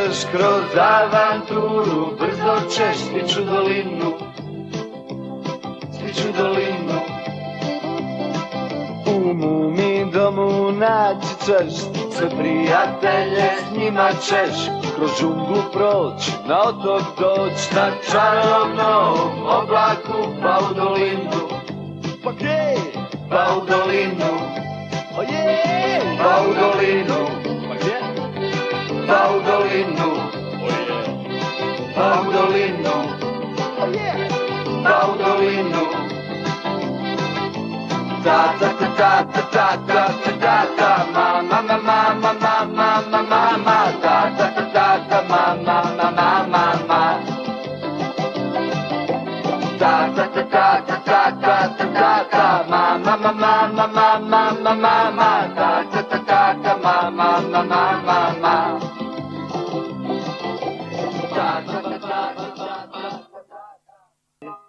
Kroz avanturu brzo ćeš stiću dolinu. U mumi domu naći ćeš sve prijatelje, s njima ćeš kroz džunglu proć, na otok doć, na čarovnom oblaku, pa u dolinu. Pa gdje? Pa u dolinu. Pa je? Pa u dolinu. Pa gdje? Pa u dolinu. Pa u dolinu. Pa je? Pa u dolinu. Ta ta ta ta ta ta ta ta ta mama mama mama mama mama ta ta ta ta ta mama mama mama ta ta ta ta ta ta ta ta ta mama mama mama mama mama ta ta ta ta ta mama mama mama ta ta ta ta ta.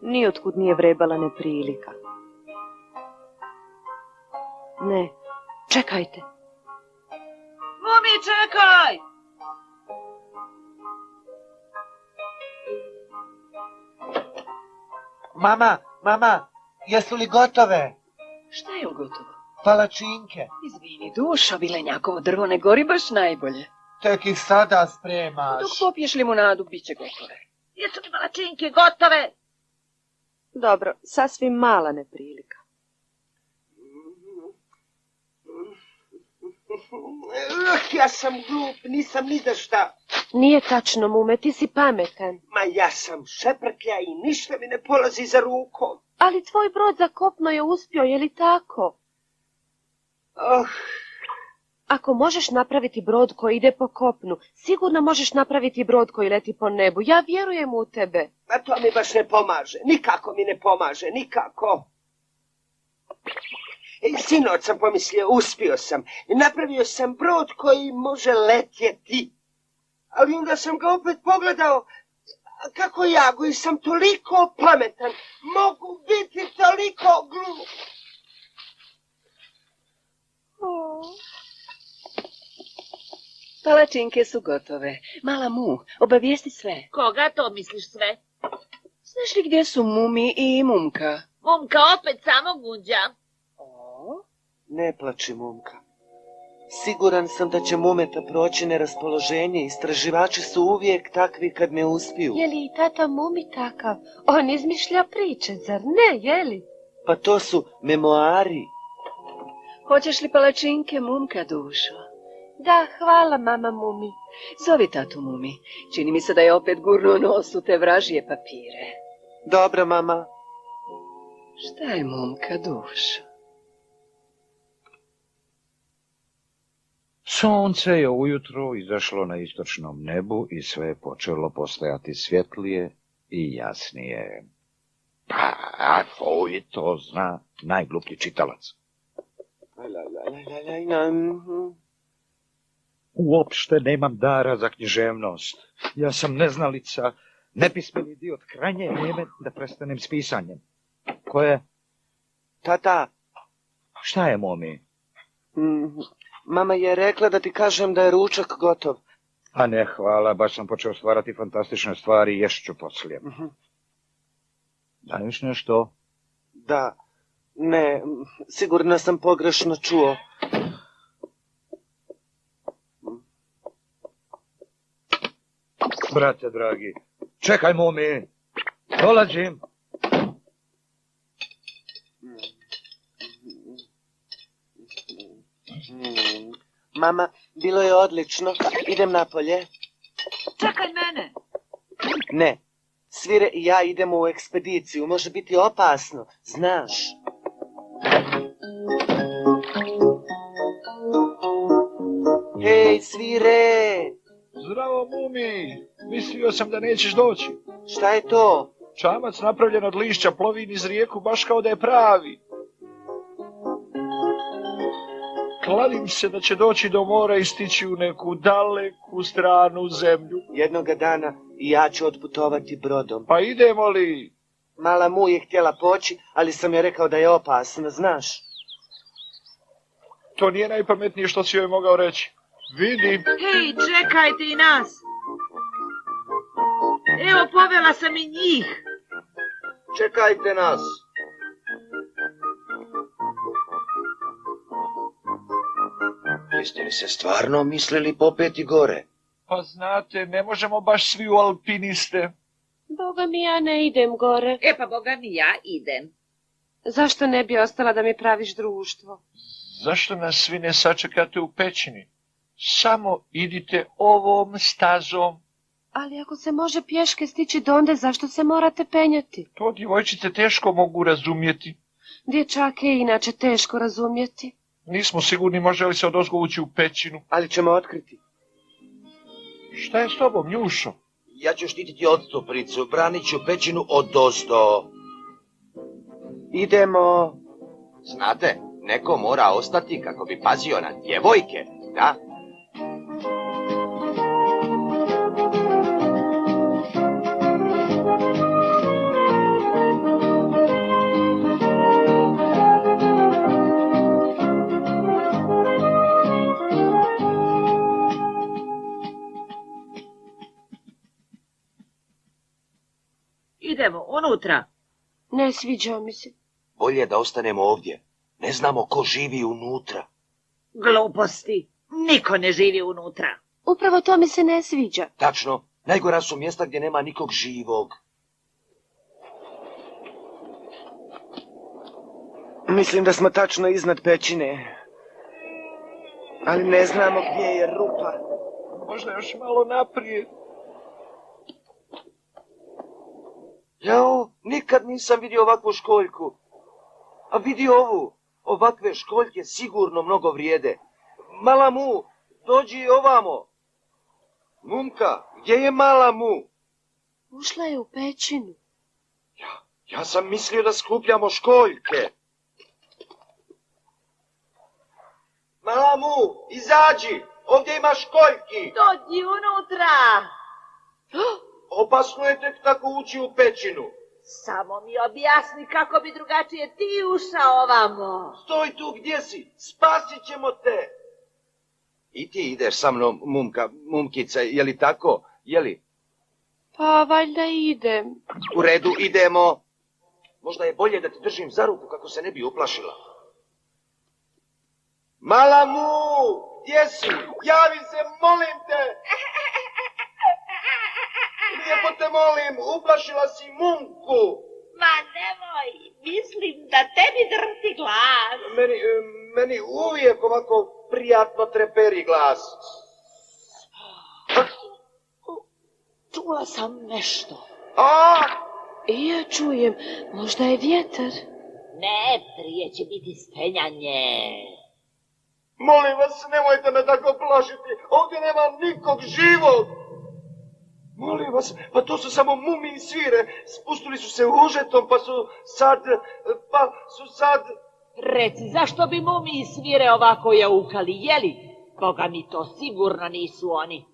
Nijotkud nije vrebala neprilika. Ne, čekajte. Mumi, čekaj! Mama, jesu li gotove? Šta je gotovo? Palačinke. Izvini, dušo, vilenjakovo drvo ne gori baš najbolje. Tek ih sada spremaš. Dok popiješ limunadu, bit će gotove. Jesu li palačinke gotove? Dobro, sasvim mala neprilika. Ja sam glup, nisam ni za šta. Nije tačno, mume, ti si pametan. Ma ja sam šeprklja i ništa mi ne polazi za rukom. Ali tvoj brod za kopno je uspio, je li tako? Ako možeš napraviti brod koji ide po kopnu, sigurno možeš napraviti brod koji leti po nebu. Ja vjerujem u tebe. A to mi baš ne pomaže. Nikako mi ne pomaže, nikako. Sinoć sam pomislio, uspio sam. Napravio sam brod koji može letjeti. Ali onda sam ga opet pogledao kako ja koji sam toliko pametan mogu biti toliko glup. Palačinke su gotove. Mala Mu, obavijesti sve. Koga to misliš sve? Znaš li gdje su Mumi i Mumka? Mumka opet samo gunđa. Ne plači, Mumka. Siguran sam da će Mumeta proći neraspoloženje. Istraživači su uvijek takvi kad ne uspiju. Je li i tata Mumi takav? On izmišlja priče, zar ne, je li? Pa to su memoari. Hoćeš li palačinke, Mumka, dušo? Da, hvala, mama Mumi. Zovi tatu Mumi. Čini mi se da je opet gurnuo nos u te vražije papire. Dobro, mama. Šta je, Mumka, dušo? Sunce je ujutro izašlo na istočnom nebu i sve je počelo postajati svjetlije i jasnije. Pa, tvoj to zna najgluplji čitalac. Uopšte nemam dara za književnost. Ja sam neznalica, nepismeni idiot, krajnje je vrijeme da prestanem s pisanjem. Ko je? Tata. Šta je, Mumi? Mama je rekla da ti kažem da je ručak gotov. A ne, hvala, baš sam počeo stvarati fantastične stvari i ješću poslije. Daješ nešto? Da, ne, sigurno sam pogrešno čuo. Brate dragi, čekaj, Mumi, dolazim. Mama, bilo je odlično. Idem napolje. Čekaj mene. Ne, Svire i ja idemo u ekspediciju. Može biti opasno, znaš. Hej, Svire! Zdravo, Mumi, mislio sam da nećeš doći. Šta je to? Čamac napravljen od lišća plovi niz rijeku baš kao da je pravi. Kladim se da će doći do mora i stići u neku daleku stranu zemlju. Jednoga dana i ja ću otputovati brodom. Pa idemo li? Mala Mu je htjela poći, ali sam joj rekao da je opasno, znaš. To nije najpametnije što si joj mogao reći. Vidi. Hej, čekajte i nas. Evo, povela sam i njih. Čekajte nas. Jeste li se stvarno mislili popeti gore? Pa znate, ne možemo baš svi u alpiniste. Boga mi, ja ne idem gore. E pa, boga mi, ja idem. Zašto ne bi ostala da mi praviš društvo? Zašto nas svi ne sačekate u pećini? Samo idite ovom stazom. Ali ako se može pješke stići donde, zašto se morate penjati? To djevojčice teško mogu razumjeti. Dječake je inače teško razumjeti. Nismo sigurni može li se odozgo ući u pećinu. Ali ćemo otkriti. Šta je s tobom, Njušo? Ja ću štititi odstupnicu, branit ću pećinu odozdo. Idemo. Znate, neko mora ostati kako bi pazio na djevojke, da? Idemo, unutra. Ne sviđa mi se. Bolje da ostanemo ovdje. Ne znamo ko živi unutra. Gluposti. Niko ne živi unutra. Upravo to mi se ne sviđa. Tačno, najgora su mjesta gdje nema nikog živog. Mislim da smo tačno iznad pećine. Ali ne znamo gdje je rupa. Možda još malo naprijed. Jao, nikad nisam vidio ovakvu školjku. A vidi ovu, ovakve školjke sigurno mnogo vrijede. Mala Mu, dođi ovamo. Mumka, gdje je Mala Mu? Ušla je u pećinu. Ja sam mislio da skupljamo školjke. Mala Mu, izađi, ovdje ima školjki. Dođi unutra. Opasno je tek tako ući u pećinu. Samo mi objasni kako bi drugačije ti ušao ovamo. Stoj tu gdje si, spasit ćemo te. I ti ideš sa mnom, Mumkica, je li tako? Je li? Pa valjda idem. U redu, idemo. Možda je bolje da ti držim za ruku kako se ne bi uplašila. Mala Mu, gdje si? Javi se, molim te. Lijepo te molim, uplašila si Mumku. Ma nemoj, mislim da tebi drhti glas. Meni uvijek ovako prijatno treperi glas. Čula sam nešto. A! I ja čujem, možda je vjetar. Ne, prije će biti stenjanje. Molim vas, nemojte me tako plašiti. Ovdje nema nikog živog. Molim vas, pa to su samo mumiji svire. Spustili su se užetom, pa su sad... Reci, zašto bi mumiji svire ovako jaukali, jeli? Boga mi, to sigurno nisu oni.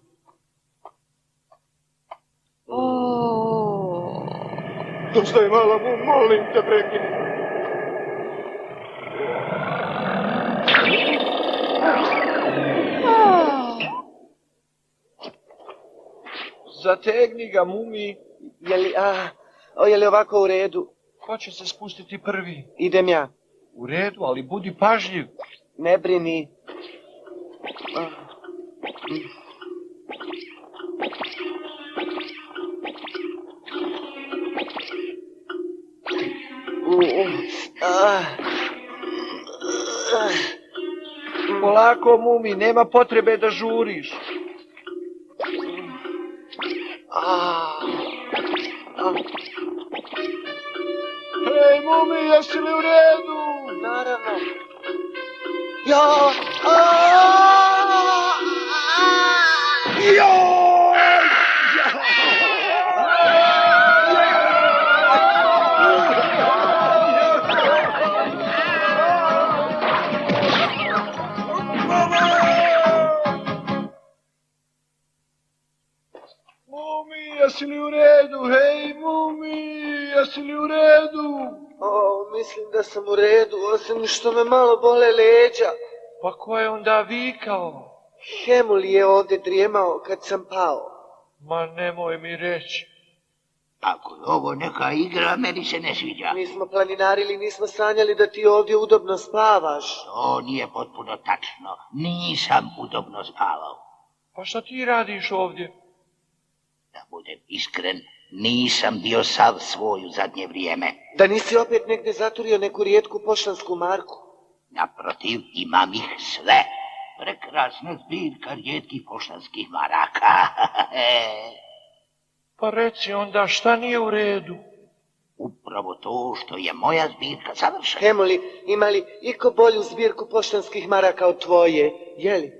Šta je, Mala Mu, molim te, prekini. Zategni ga, Mumi. Je li ovako u redu? Ko će se spustiti prvi? Idem ja. U redu, ali budi pažljiv. Ne brini. Polako, Mumi, nema potrebe da žuriš. Hej, Mumi, jesi li u redu? Naravno. Mumi, jesi li u redu? Hej, Mumi, jesi li u redu? Mislim da sam u redu, osim što me malo bole leđa. Pa ko je onda vikao? Hemul je ovdje drijemao kad sam pao. Ma nemoj mi reći. Ako je ovo neka igra, meni se ne sviđa. Nismo planinarili, nismo sanjali da ti ovdje udobno spavaš. To nije potpuno tačno. Nisam udobno spavao. Pa šta ti radiš ovdje? Da budem iskren, nisam bio sav svoj u zadnje vrijeme. Da nisi opet negdje zaturio neku rijetku poštansku marku? Naprotiv, imam ih sve. Prekrasna zbirka rijetkih poštanskih maraka. Pa reci onda šta nije u redu? Upravo to što je moja zbirka savršena. Hemuli, ima li iko bolju zbirku poštanskih maraka od tvoje, jeli?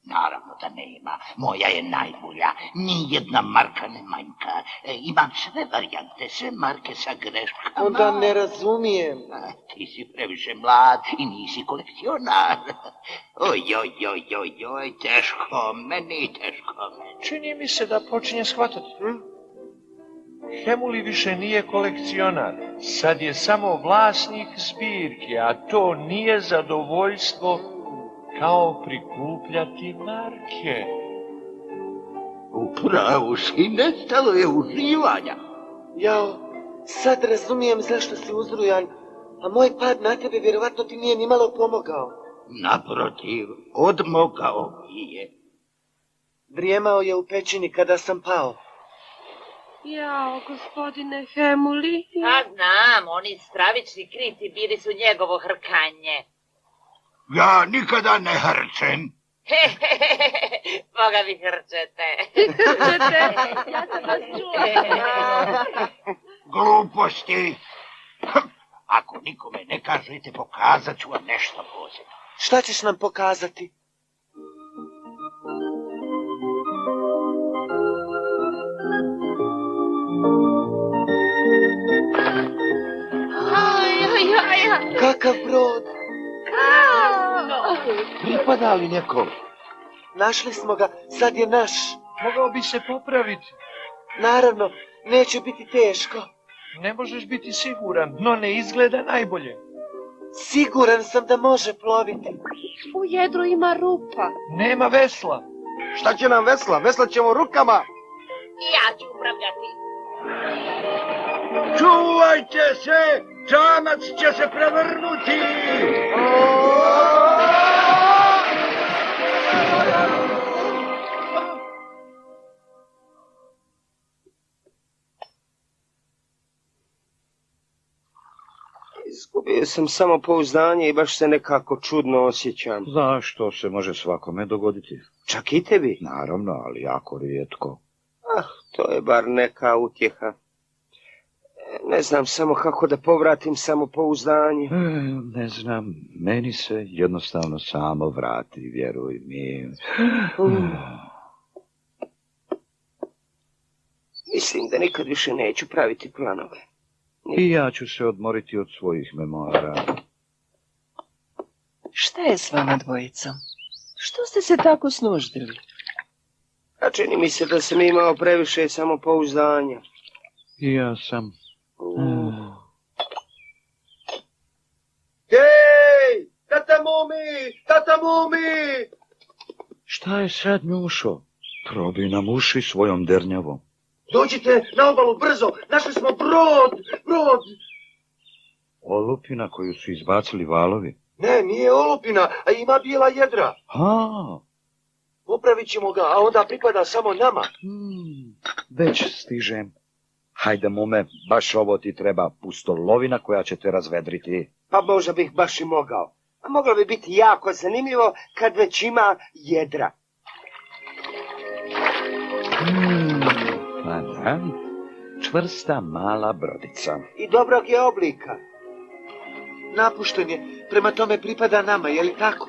Naravno da nema. Moja je najbolja. Nijedna marka ne manjka. Imam sve varijante, sve marke sa greškama. Onda ne razumijem. Ti si previše mlad i nisi kolekcionar. Oj, teško meni. Čini mi se da počinje shvatati. Hemuli više nije kolekcionar. Sad je samo vlasnik zbirke, a to nije zadovoljstvo kao prikupljati marke. Upravo si, nestalo je uživanja. Jao, sad razumijem zašto si uzrujan, a moj pad na tebe vjerovatno ti nije nimalo pomogao. Naprotiv, odmogao mi je. Drijemao je u pećini kada sam pao. Jao, gospodine Hemuli. A znam, oni stravični kriti bili su njegovo hrkanje. Ja nikada ne hrčem. Boga vi hrčete. Ja sam vas čula. Gluposti. Ako nikome ne kažete, pokazat ću vam nešto posebno. Šta ćeš nam pokazati? Kakav brod? Pripada li nekom? Našli smo ga, sad je naš. Mogao bi se popraviti. Naravno, neće biti teško. Ne možeš biti siguran, no ne izgleda najbolje. Siguran sam da može ploviti. U jedru ima rupa. Nema vesla. Šta će nam vesla? Vesla ćemo rukama. Ja ću upravljati. Čuvajte se! Čamac će se prevrnuti! Izgubio sam samopouzdanje i baš se nekako čudno osjećam. Zašto se može svakome dogoditi? Čak i tebi? Naravno, ali jako rijetko. To je bar neka utjeha. Ne znam samo kako da povratim samopouzdanje. Ne znam, meni se jednostavno samo vrati, vjeruj mi. Mislim da nikad više neću praviti planove. I ja ću se odmoriti od svojih memoara. Šta je s vama dvojicom? Što ste se tako snuždili? A čini mi se da sam imao previše samopouzdanja. I ja sam. Hej! Tata Mumi! Šta je sad, Njušo? Probi nam uši svojom dernjavom. Dođite na obalu, brzo! Našli smo brod! Olupina koju su izbacili valovi? Ne, nije olupina, a ima bijela jedra. Popravit ćemo ga, a onda pripada samo nama. Već stižem. Hajde, Mume, baš ovo ti treba, pustolovina koja će te razvedriti. Pa možda bih baš i mogao. A moglo bi biti jako zanimljivo kad već ima jedra. Pa da, čvrsta mala brodica. I dobrog je oblika. Napušten je, prema tome pripada nama, je li tako?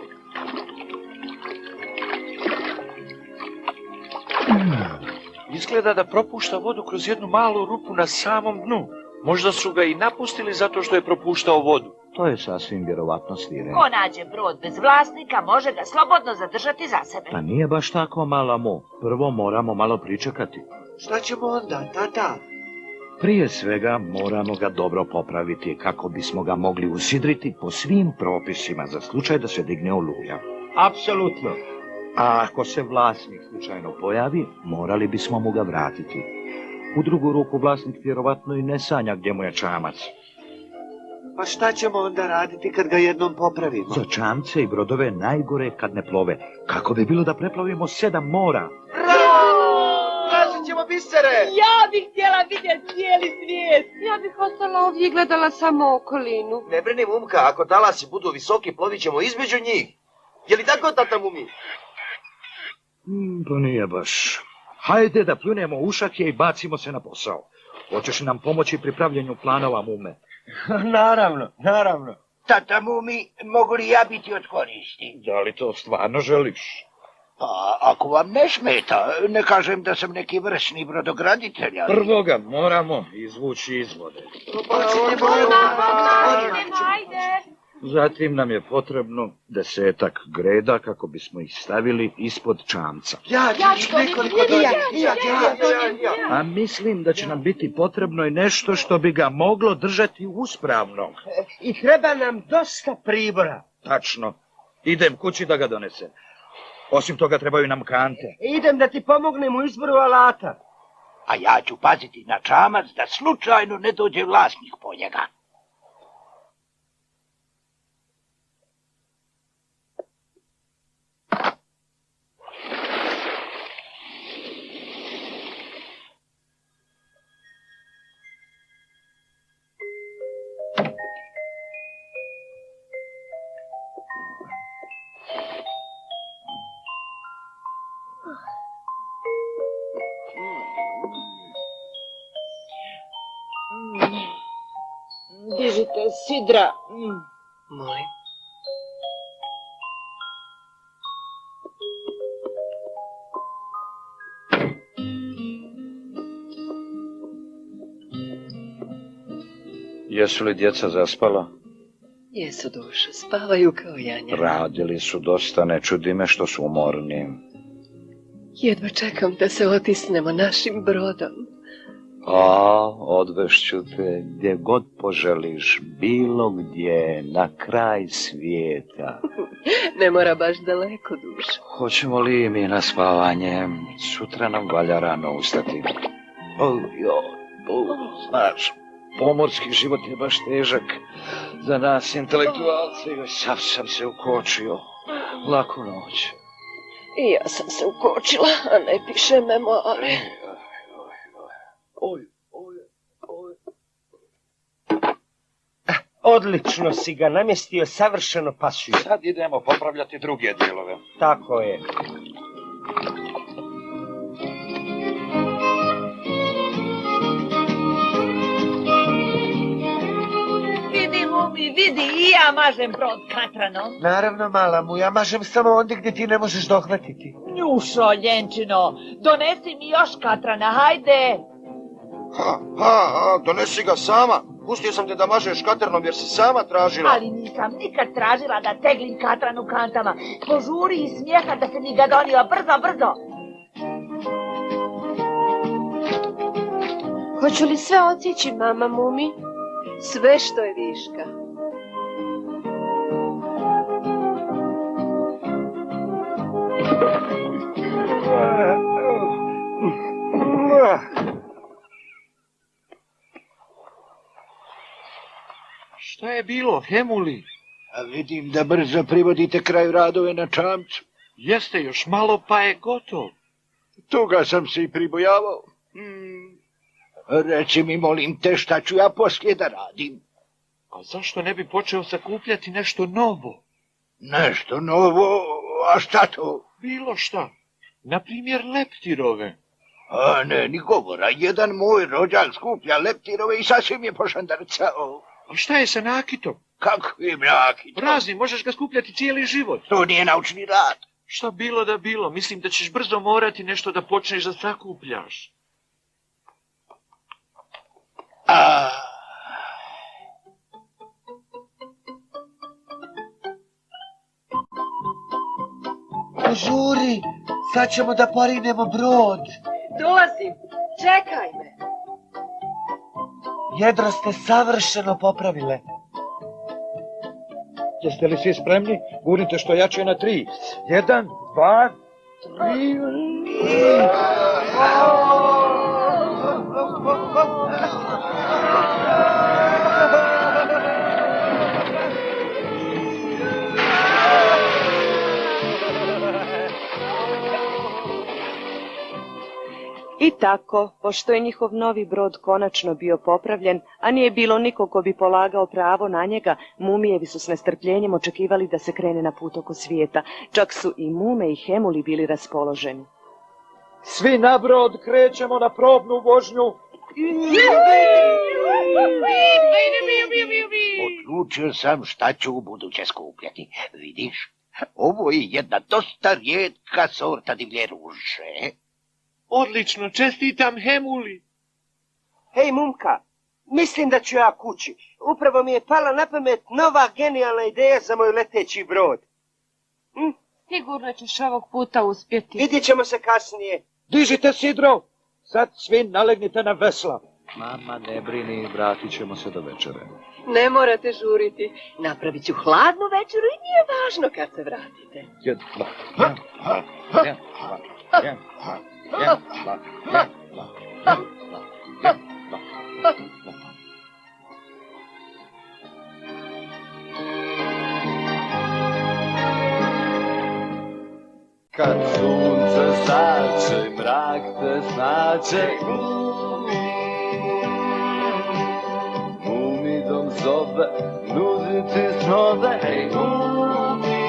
Izgleda da propušta vodu kroz jednu malu rupu na samom dnu. Možda su ga i napustili zato što je propuštao vodu. To je sasvim vjerovatno, Stire. Ko nađe brod bez vlasnika, može ga slobodno zadržati za sebe. Pa nije baš tako, mala mu. Prvo moramo malo pričekati. Šta ćemo onda, tata? Prije svega moramo ga dobro popraviti kako bismo ga mogli usidriti po svim propisima za slučaj da se digne oluja. Apsolutno. A ako se vlasnik slučajno pojavi, morali bismo mu ga vratiti. U drugu ruku vlasnik vjerovatno i ne sanja gdje mu je čamac. Pa šta ćemo onda raditi kad ga jednom popravimo? Za čamce i brodove najgore kad ne plove. Kako bi bilo da preplavimo 7 mora? Tražit ćemo bisere! Ja bih htjela vidjeti cijeli svijet. Ja bih ostala ovdje i gledala samo okolinu. Ne brini, Mumka, ako talasi budu visoki, plovit ćemo između njih. Je li tako, tata Mumi? To nije baš. Hajde da pljunemo ušake i bacimo se na posao. Hoćeš li nam pomoći pri pravljenju planova, Mume? Naravno. Tata Mumi, mogu li ja biti od koristi? Da li to stvarno želiš? Pa, ako vam ne smeta, ne kažem da sam neki vrsni brodograditelj, ali... Prvo ga moramo izvući iz vode. Ajde. Zatim nam je potrebno 10 greda kako bismo ih stavili ispod čamca. A mislim da će nam biti potrebno i nešto što bi ga moglo držati uspravno. I treba nam dosta pribora. Tačno. Idem kući da ga donesem. Osim toga trebaju nam kante. Idem da ti pomognem u izboru alata. A ja ću paziti na čamac da slučajno ne dođe vlasnik po njega. Dižite sidra. Molim. Jesu li djeca zaspala? Jesu, duša, spavaju kao janja. Radili su dosta, ne čudi me što su umorni. Jedva čekam da se otisnemo našim brodom. A, odvešću te gdje god poželiš, bilo gdje, na kraj svijeta. Ne mora baš daleko, duša. Hoćemo li mi na spavanje? Sutra nam valja rano ustati. Znaš, pomorski život je baš težak za nas intelektualce. Sav sam se ukočio. Laku noć. I ja sam se ukočila, a ne piše memoare. Odlično si ga namjestio, savršeno pasuje. Sad idemo popravljati druge dijelove. Tako je. Vidi, Mumi, vidi, i ja mažem brod katranom. Naravno, mala mu, ja mažem samo ondje gdje ti ne možeš dohvatiti. Njušo, ljenčino, donesi mi još katrana, hajde. Donesi ga sama. Pustio sam te da mažeš katernom jer si sama tražila. Ali nisam nikad tražila da teglim katran u kantama. Požuri i smijeha da se mi ga donio, brzo. Hoću li sve otići, mama Mumi? Sve što je viška. Šta je bilo, Hemuli? A vidim da brzo privodite kraju radove na čamcu. Jeste još malo pa je gotov. Toga sam se i pribojavao. Reci mi, molim te, šta ću ja poslije da radim? A zašto ne bi počeo sakupljati nešto novo? Nešto novo? A šta to? Bilo šta. Naprimjer leptirove. A ne, ni govora. Jedan moj rođak skuplja leptirove i sasvim je pošandrcao. A šta je sa nakitom? Kakvim nakitom? Razni, možeš ga skupljati cijeli život. To nije naučni rad. Šta bilo da bilo, mislim da ćeš brzo morati nešto da počneš da sakupljaš. Žuri, sad ćemo da porinemo brod. Dolazim, čekaj me. Jedro ste savršeno popravile. Jeste li svi spremni? Gurnite što jače na 3. 1, 2, 3... I tako, pošto je njihov novi brod konačno bio popravljen, a nije bilo nikog ko bi polagao pravo na njega, mumijevi su s nestrpljenjem očekivali da se krene na put oko svijeta. Čak su i Mume i Hemuli bili raspoloženi. Svi na brod, krećemo na probnu vožnju. Odlučio sam šta ću u buduće skupljati. Vidiš, ovo je jedna dosta rijetka sorta divlje ruže. Odlično, čestitam Hemuli. Hej, Mumka, mislim da ću ja kući. Upravo mi je pala na pamet nova genijalna ideja za moj leteći brod. Sigurno ćeš ovog puta uspjeti. Vidjet ćemo se kasnije. Dižite sidro, sad svi nalegnite na vesla. Mama, ne brini, vratit ćemo se do večere. Ne morate žuriti. Napravit ću hladnu večeru i nije važno kad se vratite. Kad sunce zače, mrak te snađe, Mumi dom zove, nudi ti snove, hej Mumi.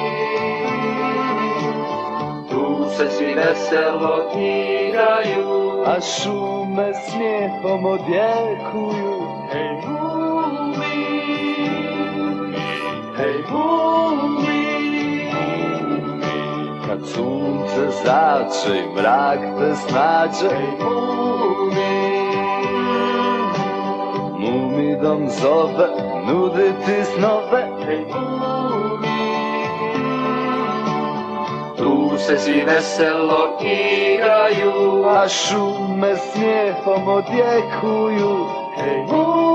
Tu se svi veselo igraju, a šume smijehom odjekuju, hej Mumi, hej Mumi. Kad sunce zače i mrak te snađe, Mumi dom zove, nudi ti snove, tu se svi veselo igraju, a šume smijehom odjekuju, hej Mumi.